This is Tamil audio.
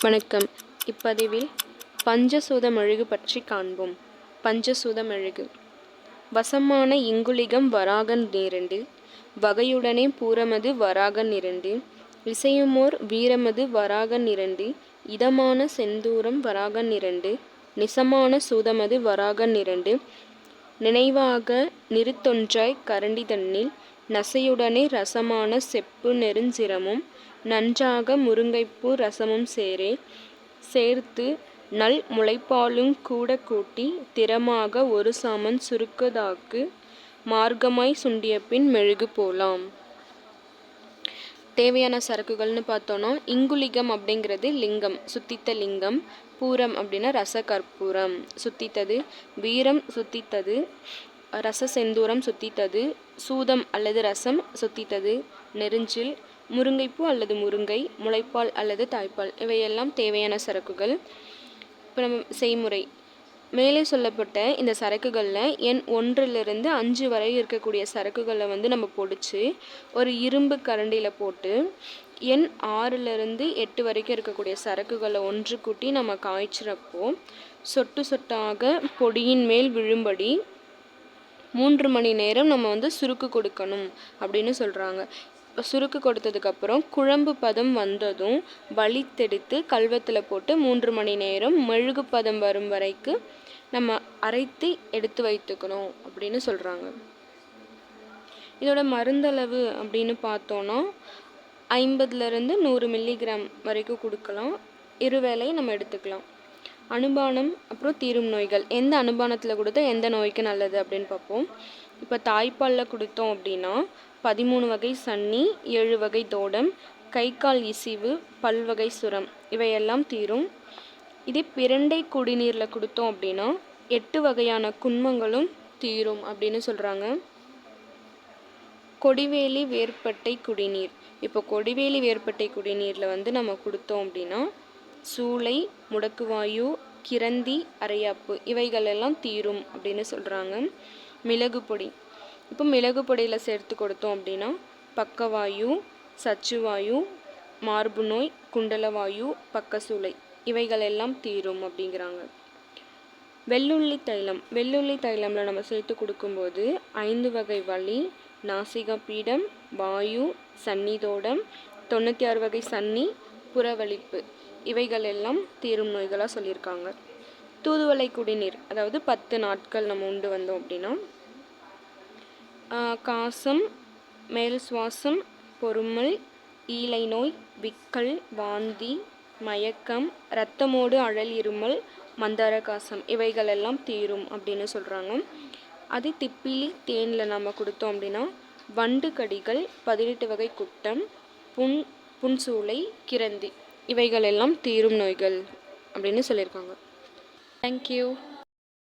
வணக்கம். இப்பதிவில் பஞ்சசூத மெழுகு பற்றி காண்போம். பஞ்சசூத மெழுகு. வசமான இங்குலிகம் வராகன் 2 வகையுடனே பூரமது வராகன் 2 இசையுமோர் வீரமது வராகன் 2 இதமான செந்தூரம் வராகன் 2 நிசமான சூதமது வராகன் 2 நினைவாக நிறுத்தொன்றாய் கரண்டி தன்னில் நசையுடனே ரசமான செப்பு நெருஞ்சிரமும் நன்றாக முருங்கைப்பூ ரசமும் சேர்த்து நல் முளைப்பாலுங் கூட கூட்டி திறமாக ஒரு சாமன் சுருக்குதாக்கு மார்க்கமாய் சுண்டியபின் மெழுகு போலாம். தேவையான சரக்குகள்னு பார்த்தோன்னா, இங்குலிகம் அப்படிங்கிறது லிங்கம், சுத்தித்த லிங்கம். பூரம் அப்படின்னா ரச கற்பூரம் சுத்தித்தது. வீரம் சுத்தித்தது. ரச செந்தூரம் சுத்தித்தது. சூதம் அல்லது ரசம் சுத்தித்தது. நெருஞ்சில், முருங்கைப்பூ அல்லது முருங்கை, முளைப்பால் அல்லது தாய்ப்பால் இவையெல்லாம் தேவையான சரக்குகள். இப்போ நம்ம செய்முறை. மேலே சொல்லப்பட்ட இந்த சரக்குகளில் எண் 1லிருந்து 5 வரை இருக்கக்கூடிய சரக்குகளை நம்ம பொடிச்சு ஒரு இரும்பு கரண்டியில் போட்டு எண் 6லிருந்து 8 வரைக்கும் இருக்கக்கூடிய சரக்குகளை ஒன்று கூட்டி நம்ம காய்ச்சிறப்போ சொட்டு சொட்டாக பொடியின் மேல் விழும்படி 3 மணி நேரம் நம்ம சுருக்கு கொடுக்கணும் அப்படின்னு சொல்கிறாங்க. சுருக்கு கொடுத்ததுக்கப்புறம் குழம்பு பதம் வந்ததும் வலித்தெடுத்து கல்வத்தில் போட்டு 3 மணி நேரம் மெழுகு பதம் வரும் வரைக்கு நம்ம அரைத்து எடுத்து வைத்துக்கணும் அப்படின்னு சொல்கிறாங்க. இதோட மருந்தளவு அப்படின்னு பார்த்தோன்னா 50லிருந்து 100 மில்லிகிராம் வரைக்கும் கொடுக்கலாம். இருவேளை நம்ம எடுத்துக்கலாம். அனுபானம் அப்புறம் தீரும் நோய்கள். எந்த அனுபானத்தில் கொடுத்தா எந்த நோய்க்கு நல்லது அப்படின்னு பார்ப்போம். இப்போ தாய்ப்பாலில் கொடுத்தோம் அப்படின்னா 13 வகை சன்னி, 7 வகை தோடம், கை கால் இசிவு, பல்வகை சுரம் இவையெல்லாம் தீரும். இதே பிரண்டை குடிநீரில் கொடுத்தோம் அப்படின்னா 8 வகையான குன்மங்களும் தீரும் அப்படின்னு சொல்கிறாங்க. கொடிவேலி வேர்ப்பட்டை குடிநீர். இப்போ கொடிவேலி வேர்ப்பட்டை குடிநீரில் நம்ம கொடுத்தோம் அப்படின்னா சூளை, முடக்குவாயு, கிரந்தி, அரையாப்பு இவைகளெல்லாம் தீரும் அப்படின்னு சொல்கிறாங்க. மிளகு பொடி. இப்போ மிளகு பொடியில் சேர்த்து கொடுத்தோம் அப்படின்னா பக்கவாயு, சச்சுவாயு, மார்பு நோய், குண்டலவாயு, பக்கசூளை இவைகளெல்லாம் தீரும் அப்படிங்கிறாங்க. வெள்ளுள்ளி தைலம். வெள்ளுள்ளி தைலமில் நம்ம சேர்த்து கொடுக்கும்போது 5 வகை வலி, நாசிக பீடம், வாயு, சன்னிதோடம், 96 வகை சன்னி, புறவலிப்பு இவைகளெல்லாம் தீரும் நோய்களாக சொல்லியிருக்காங்க. தூதுவளை குடிநீர், அதாவது 10 நாட்கள் நம்ம உண்டு வந்தோம் அப்படின்னா காசம், மேல் சுவாசம், பொறுமல், ஈலை நோய், விக்கல், வாந்தி, மயக்கம், இரத்தமோடு அழல் இருமல், மந்தார காசம் இவைகளெல்லாம் தீரும் அப்படின்னு சொல்கிறாங்க. அது திப்பிலி தேனில் நம்ம கொடுத்தோம் அப்படின்னா வண்டு கடிகள், 18 வகை குட்டம், புன்சூளை, கிரந்தி இவைகளெல்லாம் தீரும் நோய்கள் அப்படின்னு சொல்லியிருக்காங்க. தேங்க்யூ.